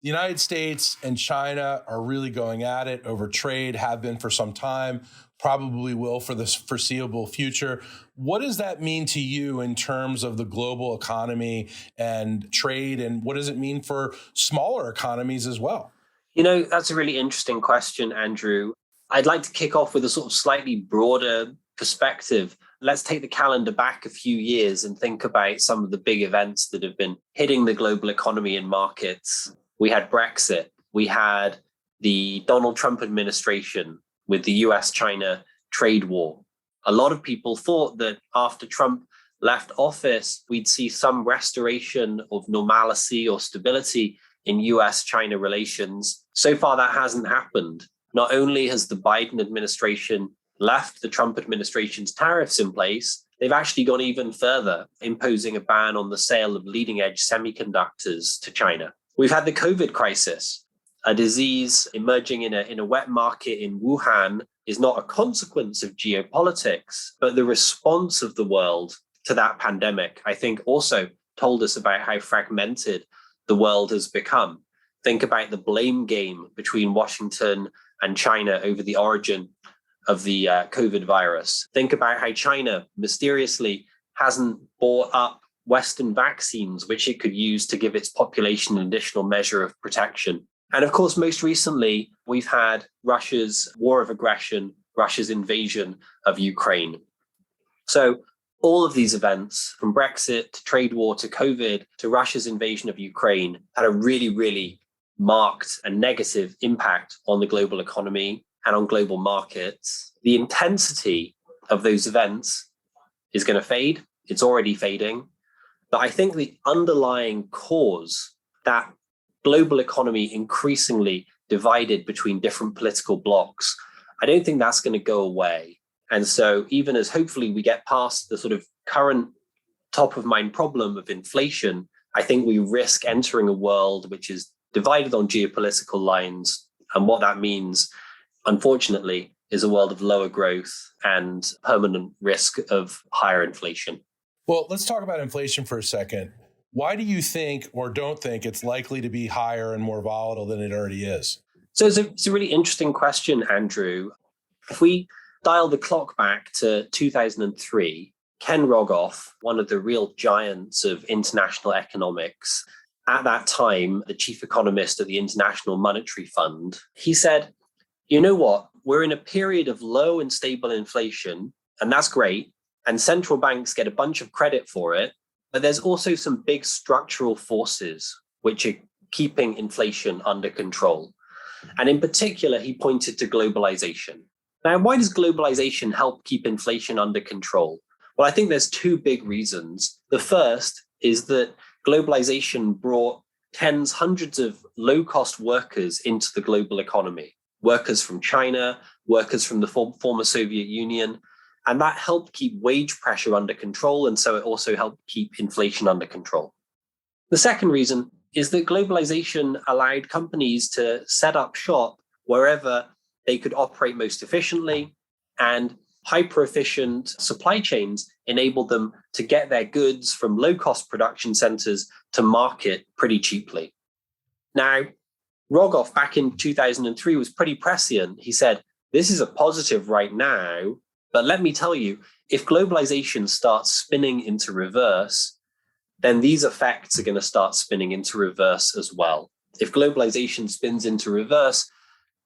The United States and China are really going at it over trade, have been for some time, probably will for the foreseeable future. What does that mean to you in terms of the global economy and trade, and what does it mean for smaller economies as well? That's a really interesting question, Andrew. I'd like to kick off with a sort of slightly broader perspective. Let's take the calendar back a few years and think about some of the big events that have been hitting the global economy and markets. We had Brexit. We had the Donald Trump administration with the US-China trade war. A lot of people thought that after Trump left office, we'd see some restoration of normalcy or stability in US-China relations. So far, that hasn't happened. Not only has the Biden administration left the Trump administration's tariffs in place, they've actually gone even further, imposing a ban on the sale of leading-edge semiconductors to China. We've had the COVID crisis. A disease emerging in a wet market in Wuhan is not a consequence of geopolitics, but the response of the world to that pandemic, I think, also told us about how fragmented the world has become. Think about the blame game between Washington and China over the origin of the COVID virus. Think about how China mysteriously hasn't bought up Western vaccines, which it could use to give its population an additional measure of protection. And of course, most recently, we've had Russia's war of aggression, Russia's invasion of Ukraine. So all of these events, from Brexit to trade war to COVID to Russia's invasion of Ukraine, had a really, really marked and negative impact on the global economy and on global markets. The intensity of those events is going to fade. It's already fading. But I think the underlying cause, that global economy increasingly divided between different political blocs, I don't think that's going to go away. And so even as hopefully we get past the sort of current top of mind problem of inflation, I think we risk entering a world which is divided on geopolitical lines. And what that means, unfortunately, is a world of lower growth and permanent risk of higher inflation. Well, let's talk about inflation for a second. Why do you think or don't think it's likely to be higher and more volatile than it already is? So it's a really interesting question, Andrew. If we dial the clock back to 2003, Ken Rogoff, one of the real giants of international economics, at that time, the chief economist at the International Monetary Fund, he said, you know what, we're in a period of low and stable inflation, and that's great. And central banks get a bunch of credit for it. But there's also some big structural forces which are keeping inflation under control. And in particular, he pointed to globalization. Now, why does globalization help keep inflation under control? Well, I think there's two big reasons. The first is that globalization brought tens, hundreds of low-cost workers into the global economy. Workers from China, workers from the former Soviet Union. And that helped keep wage pressure under control. And so it also helped keep inflation under control. The second reason is that globalization allowed companies to set up shop wherever they could operate most efficiently, and hyper-efficient supply chains enabled them to get their goods from low-cost production centers to market pretty cheaply. Now, Rogoff back in 2003 was pretty prescient. He said, this is a positive right now, but let me tell you, if globalization starts spinning into reverse, then these effects are going to start spinning into reverse as well. If globalization spins into reverse,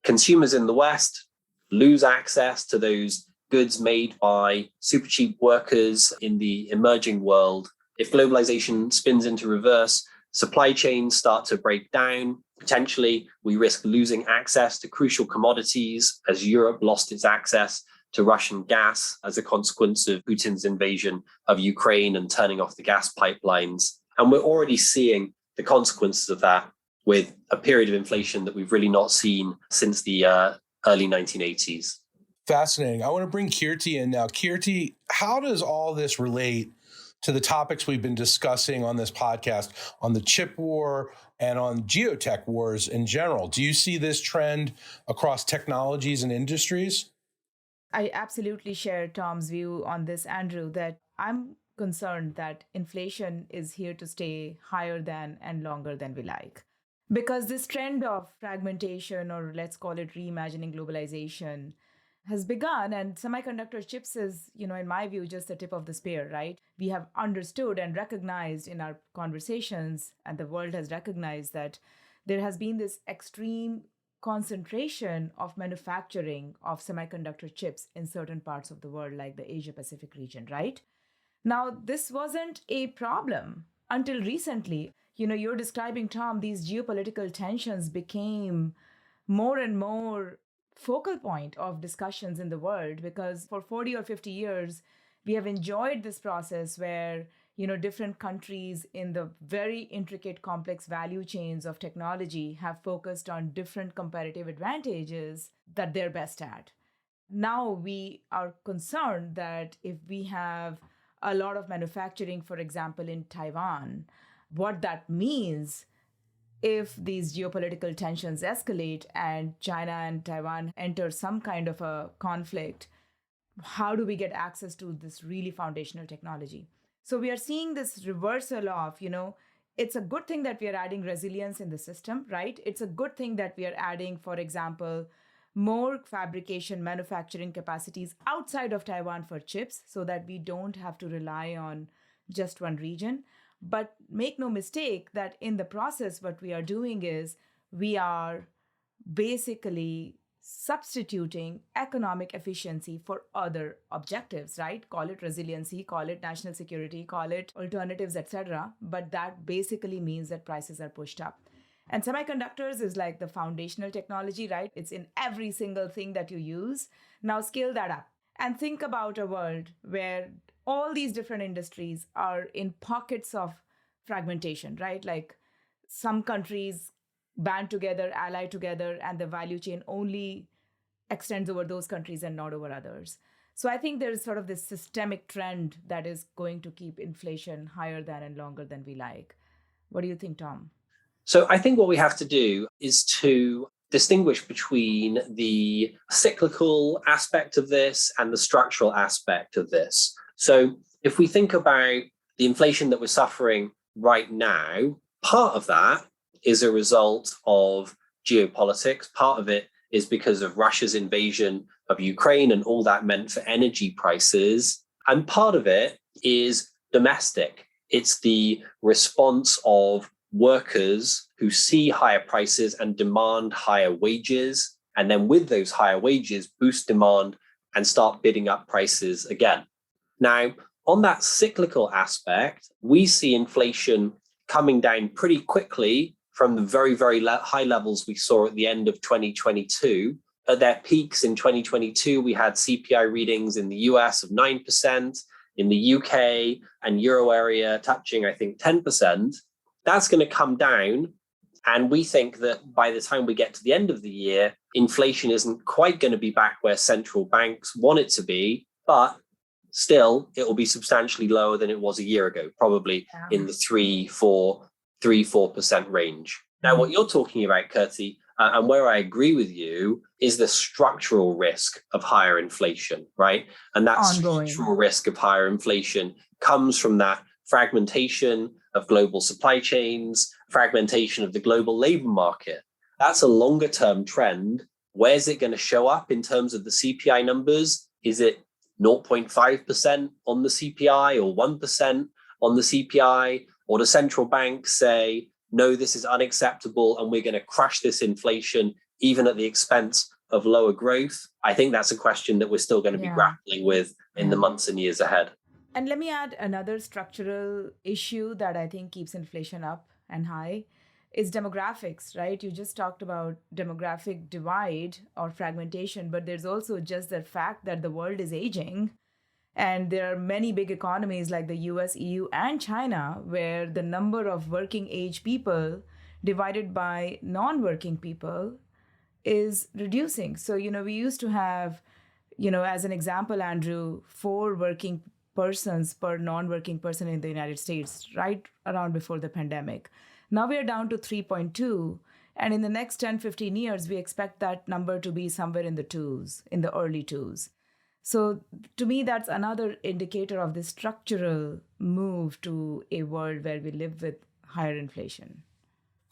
consumers in the West lose access to those goods made by super cheap workers in the emerging world. If globalization spins into reverse, supply chains start to break down. Potentially, we risk losing access to crucial commodities as Europe lost its access to Russian gas as a consequence of Putin's invasion of Ukraine and turning off the gas pipelines. And we're already seeing the consequences of that with a period of inflation that we've really not seen since the early 1980s. Fascinating. I want to bring Kirti in now. Kirti, how does all this relate to the topics we've been discussing on this podcast, on the chip war and on geotech wars in general? Do you see this trend across technologies and industries? I absolutely share Tom's view on this, Andrew, that I'm concerned that inflation is here to stay higher than and longer than we like. Because this trend of fragmentation, or let's call it reimagining globalization, has begun, and semiconductor chips is, in my view, just the tip of the spear, right? We have understood and recognized in our conversations, and the world has recognized that there has been this extreme concentration of manufacturing of semiconductor chips in certain parts of the world, like the Asia Pacific region, right? Now, this wasn't a problem until recently. You're describing, Tom, these geopolitical tensions became more and more focal point of discussions in the world, because for 40 or 50 years, we have enjoyed this process where, different countries in the very intricate, complex value chains of technology have focused on different comparative advantages that they're best at. Now we are concerned that if we have a lot of manufacturing, for example, in Taiwan, what that means if these geopolitical tensions escalate and China and Taiwan enter some kind of a conflict, how do we get access to this really foundational technology? So we are seeing this reversal of, it's a good thing that we are adding resilience in the system, right? It's a good thing that we are adding, for example, more fabrication, manufacturing capacities outside of Taiwan for chips so that we don't have to rely on just one region. But make no mistake that in the process, what we are doing is we are basically substituting economic efficiency for other objectives, right? Call it resiliency, call it national security, call it alternatives, etc. But that basically means that prices are pushed up. And semiconductors is like the foundational technology, right? It's in every single thing that you use. Now scale that up and think about a world where all these different industries are in pockets of fragmentation, right? Like some countries band together, ally together, and the value chain only extends over those countries and not over others. So I think there's sort of this systemic trend that is going to keep inflation higher than and longer than we like. What do you think, Tom? So I think what we have to do is to distinguish between the cyclical aspect of this and the structural aspect of this. So if we think about the inflation that we're suffering right now, part of that is a result of geopolitics. Part of it is because of Russia's invasion of Ukraine and all that meant for energy prices. And part of it is domestic. It's the response of workers who see higher prices and demand higher wages, and then with those higher wages, boost demand and start bidding up prices again. Now, on that cyclical aspect, we see inflation coming down pretty quickly from the very, very high levels we saw at the end of 2022. At their peaks in 2022, we had CPI readings in the US of 9%, in the UK and Euro area touching, I think, 10%. That's going to come down. And we think that by the time we get to the end of the year, inflation isn't quite going to be back where central banks want it to be, but still, it will be substantially lower than it was a year ago, probably in the 3-4% range. Now, what you're talking about, Kirti, and where I agree with you, is the structural risk of higher inflation, right? And that structural risk of higher inflation comes from that fragmentation of global supply chains, fragmentation of the global labor market. That's a longer term trend. Where's it going to show up in terms of the CPI numbers? Is it 0.5% on the CPI or 1% on the CPI? Or the central bank say, no, this is unacceptable and we're going to crush this inflation even at the expense of lower growth? I think that's a question that we're still going to be grappling with in the months and years ahead. And let me add another structural issue that I think keeps inflation up and high is demographics, right? You just talked about demographic divide or fragmentation, but there's also just the fact that the world is aging. And there are many big economies like the US, EU, and China, where the number of working age people divided by non-working people is reducing. So, we used to have, as an example, Andrew, 4 working persons per non-working person in the United States, right around before the pandemic. Now we are down to 3.2. And in the next 10, 15 years, we expect that number to be somewhere in the 2s, in the early 2s. So to me, that's another indicator of this structural move to a world where we live with higher inflation.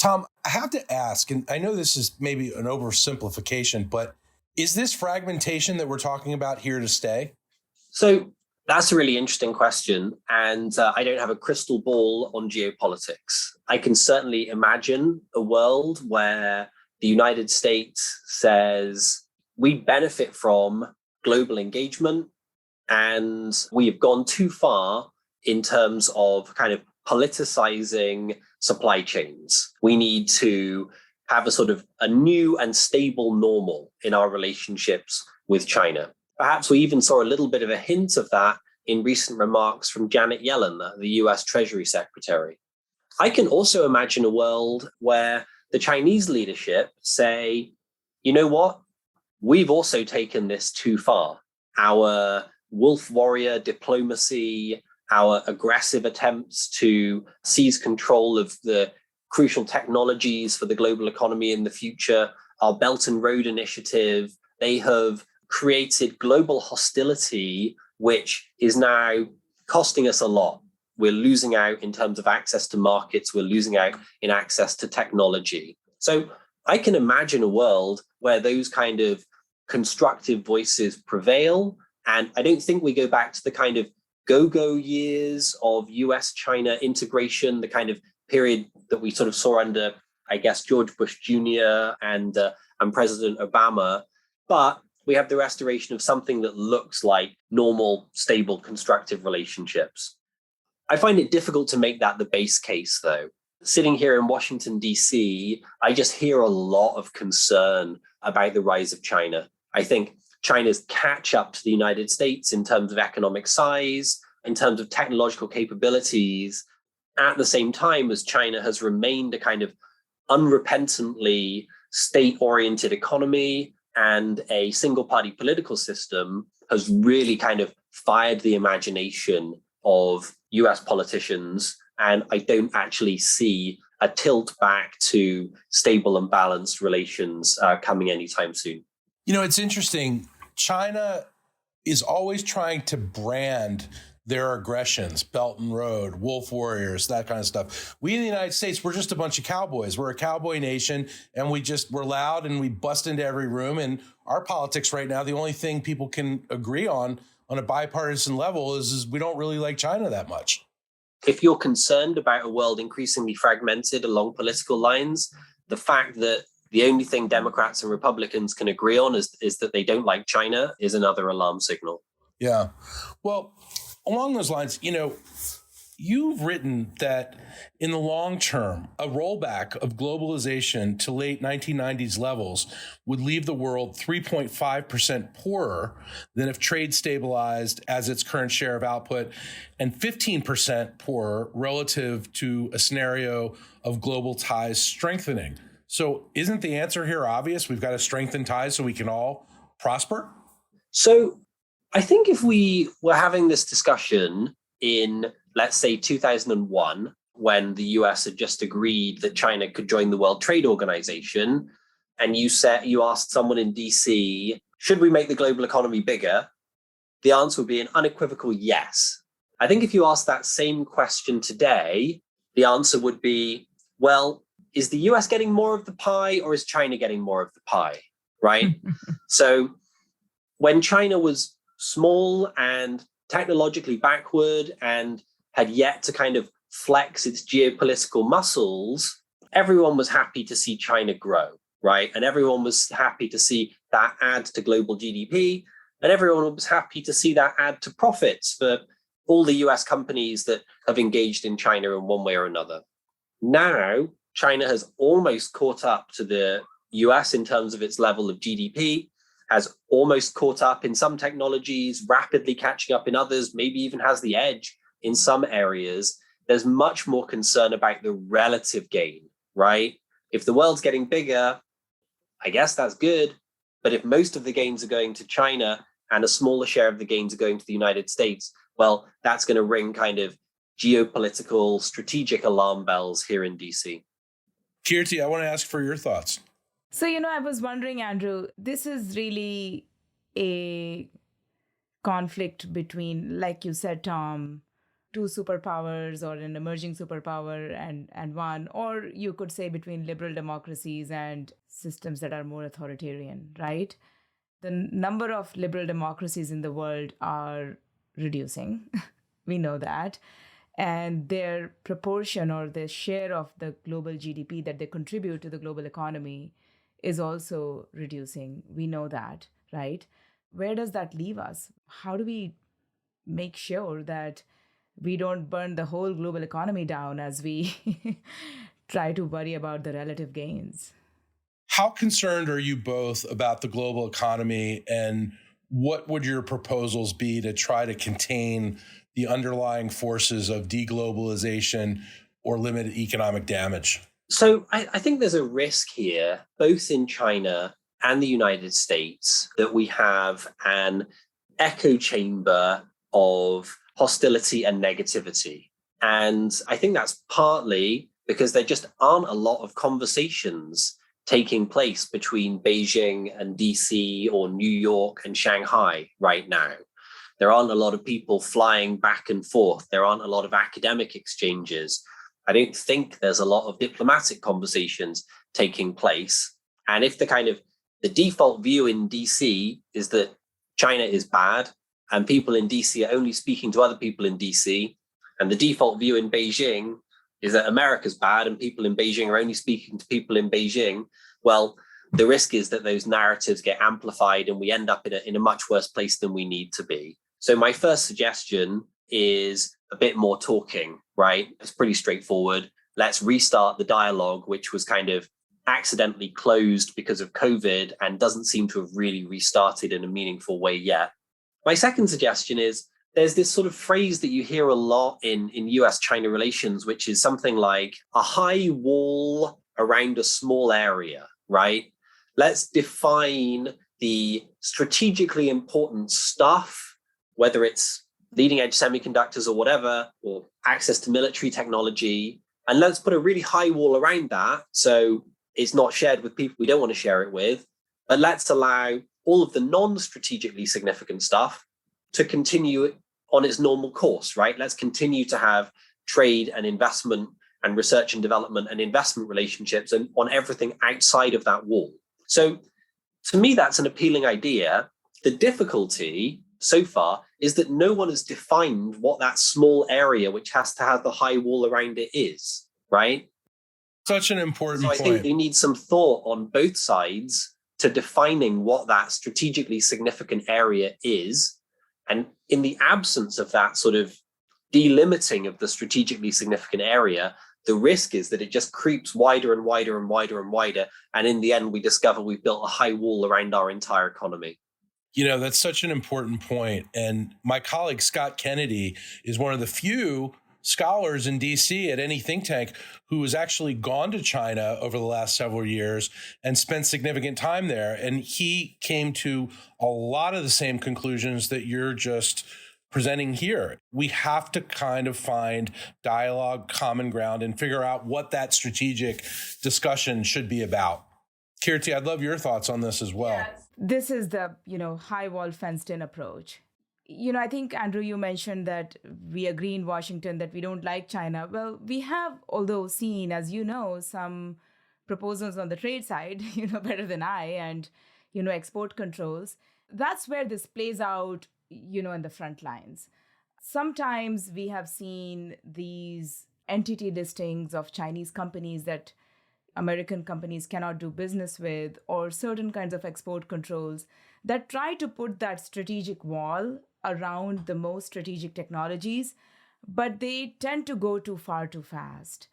Tom, I have to ask, and I know this is maybe an oversimplification, but is this fragmentation that we're talking about here to stay? So that's a really interesting question. And I don't have a crystal ball on geopolitics. I can certainly imagine a world where the United States says we benefit from global engagement and we have gone too far in terms of kind of politicizing supply chains. We need to have a sort of a new and stable normal in our relationships with China. Perhaps we even saw a little bit of a hint of that in recent remarks from Janet Yellen, the US Treasury Secretary. I can also imagine a world where the Chinese leadership say, you know what? We've also taken this too far. Our wolf warrior diplomacy, our aggressive attempts to seize control of the crucial technologies for the global economy in the future, our Belt and Road Initiative, they have created global hostility, which is now costing us a lot. We're losing out in terms of access to markets. We're losing out in access to technology. So I can imagine a world where those kind of constructive voices prevail. And I don't think we go back to the kind of go-go years of US-China integration, the kind of period that we sort of saw under, I guess, George Bush Jr. and President Obama. But we have the restoration of something that looks like normal, stable, constructive relationships. I find it difficult to make that the base case, though. Sitting here in Washington, D.C., I just hear a lot of concern about the rise of China. I think China's catch up to the United States in terms of economic size, in terms of technological capabilities, at the same time as China has remained a kind of unrepentantly state-oriented economy and a single-party political system has really kind of fired the imagination of US politicians. And I don't actually see a tilt back to stable and balanced relations coming anytime soon. You know, it's interesting. China is always trying to brand their aggressions, Belt and Road, Wolf Warriors, that kind of stuff. We in the United States, we're just a bunch of cowboys. We're a cowboy nation, and we're loud and we bust into every room. And our politics right now, the only thing people can agree on a bipartisan level is we don't really like China that much. If you're concerned about a world increasingly fragmented along political lines, the fact that the only thing Democrats and Republicans can agree on is that they don't like China is another alarm signal. Yeah. Well, along those lines, you know, you've written that in the long term, a rollback of globalization to late 1990s levels would leave the world 3.5% poorer than if trade stabilized as its current share of output and 15% poorer relative to a scenario of global ties strengthening. So isn't the answer here obvious? We've got to strengthen ties so we can all prosper? So I think if we were having this discussion in, let's say, 2001, when the US had just agreed that China could join the World Trade Organization, and you asked someone in DC, should we make the global economy bigger? The answer would be an unequivocal yes. I think if you ask that same question today, the answer would be, well, is the US getting more of the pie or is China getting more of the pie, right? So when China was small and technologically backward and had yet to kind of flex its geopolitical muscles, everyone was happy to see China grow, right? And everyone was happy to see that add to global GDP. And everyone was happy to see that add to profits for all the US companies that have engaged in China in one way or another. Now, China has almost caught up to the US in terms of its level of GDP, has almost caught up in some technologies, rapidly catching up in others, maybe even has the edge in some areas. There's much more concern about the relative gain, right? If the world's getting bigger, I guess that's good. But if most of the gains are going to China and a smaller share of the gains are going to the United States, well, that's going to ring kind of geopolitical, strategic alarm bells here in DC. Kirti, I want to ask for your thoughts. So, I was wondering, Andrew, this is really a conflict between, like you said, Tom, two superpowers or an emerging superpower and one, or you could say between liberal democracies and systems that are more authoritarian, right? The number of liberal democracies in the world are reducing. We know that. And their proportion or their share of the global GDP that they contribute to the global economy is also reducing. We know that, right? Where does that leave us? How do we make sure that we don't burn the whole global economy down as we try to worry about the relative gains? How concerned are you both about the global economy, and what would your proposals be to try to contain the underlying forces of deglobalization or limit economic damage? So I think there's a risk here, both in China and the United States, that we have an echo chamber of hostility and negativity. And I think that's partly because there just aren't a lot of conversations taking place between Beijing and DC or New York and Shanghai right now. There aren't a lot of people flying back and forth. There aren't a lot of academic exchanges. I don't think there's a lot of diplomatic conversations taking place. And if the default view in DC is that China is bad and people in DC are only speaking to other people in DC, and the default view in Beijing is that America's bad and people in Beijing are only speaking to people in Beijing, well, the risk is that those narratives get amplified and we end up in a much worse place than we need to be. So my first suggestion is a bit more talking, right? It's pretty straightforward. Let's restart the dialogue, which was kind of accidentally closed because of COVID and doesn't seem to have really restarted in a meaningful way yet. My second suggestion is there's this sort of phrase that you hear a lot in US-China relations, which is something like a high wall around a small area, right? Let's define the strategically important stuff, whether it's leading edge semiconductors or whatever, or access to military technology, and let's put a really high wall around that so it's not shared with people we don't want to share it with, but let's allow all of the non-strategically significant stuff to continue on its normal course, right? Let's continue to have trade and investment and research and development and investment relationships and on everything outside of that wall. So to me, that's an appealing idea. The difficulty so far is that no one has defined what that small area which has to have the high wall around it is, right? Such an important point. So I think you need some thought on both sides to defining what that strategically significant area is. And in the absence of that sort of delimiting of the strategically significant area, the risk is that it just creeps wider and wider and wider and wider. And in the end, we discover we've built a high wall around our entire economy. You know, that's such an important point. And my colleague, Scott Kennedy, is one of the few scholars in DC at any think tank who has actually gone to China over the last several years and spent significant time there. And he came to a lot of the same conclusions that you're just presenting here. We have to kind of find dialogue, common ground, and figure out what that strategic discussion should be about. Kirti, I'd love your thoughts on this as well. Yes. This is the, high wall fenced in approach. I think, Andrew, you mentioned that we agree in Washington that we don't like China. Well, we have, although seen, as you know, some proposals on the trade side, better than I, and, export controls. That's where this plays out, in the front lines. Sometimes we have seen these entity listings of Chinese companies that American companies cannot do business with, or certain kinds of export controls that try to put that strategic wall around the most strategic technologies, but they tend to go too far too fast.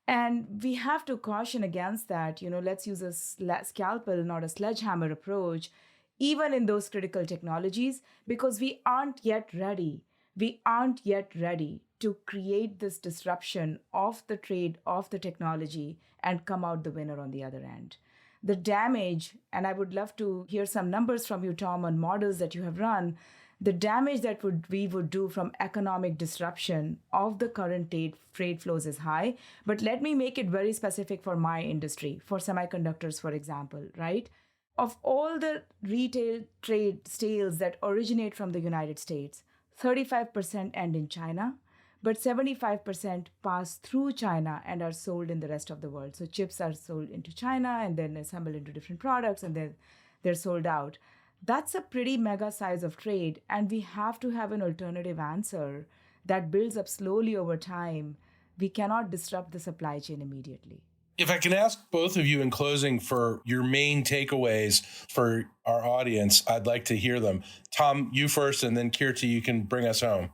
And we have to caution against that. Let's use a scalpel, not a sledgehammer approach, even in those critical technologies, because we aren't yet ready. We aren't yet ready to create this disruption of the trade, of the technology, and come out the winner on the other end. The damage, and I would love to hear some numbers from you, Tom, on models that you have run, the damage that we would do from economic disruption of the current trade flows is high. But let me make it very specific for my industry, for semiconductors, for example, right? Of all the retail trade sales that originate from the United States, 35% end in China, but 75% pass through China and are sold in the rest of the world. So chips are sold into China and then assembled into different products, and then they're sold out. That's a pretty mega size of trade, and we have to have an alternative answer that builds up slowly over time. We cannot disrupt the supply chain immediately. If I can ask both of you in closing for your main takeaways for our audience, I'd like to hear them. Tom, you first, and then Kirti, you can bring us home.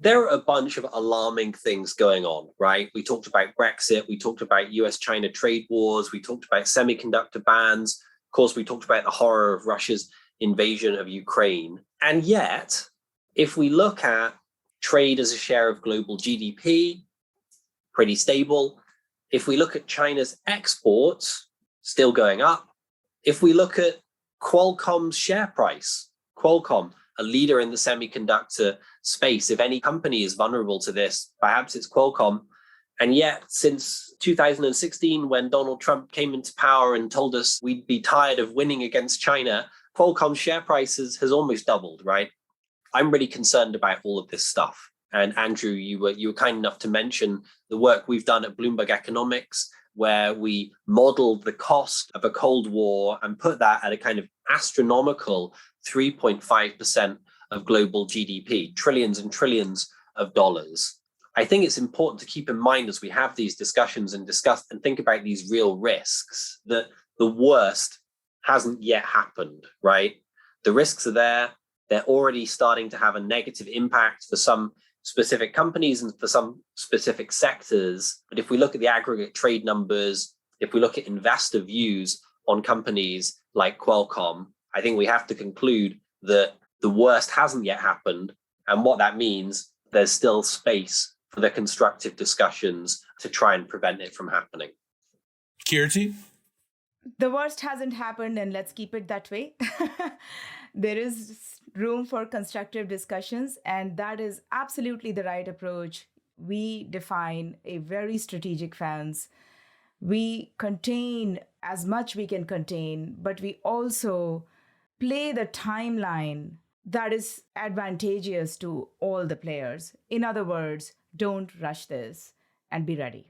There are a bunch of alarming things going on, right? We talked about Brexit. We talked about US-China trade wars. We talked about semiconductor bans. Of course, we talked about the horror of Russia's invasion of Ukraine. And yet, if we look at trade as a share of global GDP, pretty stable. If we look at China's exports, still going up. If we look at Qualcomm's share price, Qualcomm, a leader in the semiconductor space, if any company is vulnerable to this, perhaps it's Qualcomm. And yet, since 2016, when Donald Trump came into power and told us we'd be tired of winning against China, Qualcomm's share prices has almost doubled, right? I'm really concerned about all of this stuff. And Andrew, you were kind enough to mention the work we've done at Bloomberg Economics, where we modeled the cost of a Cold War and put that at a kind of astronomical 3.5% of global GDP, trillions and trillions of dollars. I think it's important to keep in mind as we have these discussions and discuss and think about these real risks that the worst hasn't yet happened, right? The risks are there. They're already starting to have a negative impact for some specific companies and for some specific sectors. But if we look at the aggregate trade numbers, if we look at investor views on companies like Qualcomm, I think we have to conclude that the worst hasn't yet happened. And what that means, there's still space for the constructive discussions to try and prevent it from happening. Kirti? The worst hasn't happened, and let's keep it that way. There is room for constructive discussions, and that is absolutely the right approach. We define a very strategic fence. We contain as much we can contain, but we also play the timeline that is advantageous to all the players. In other words, don't rush this and be ready.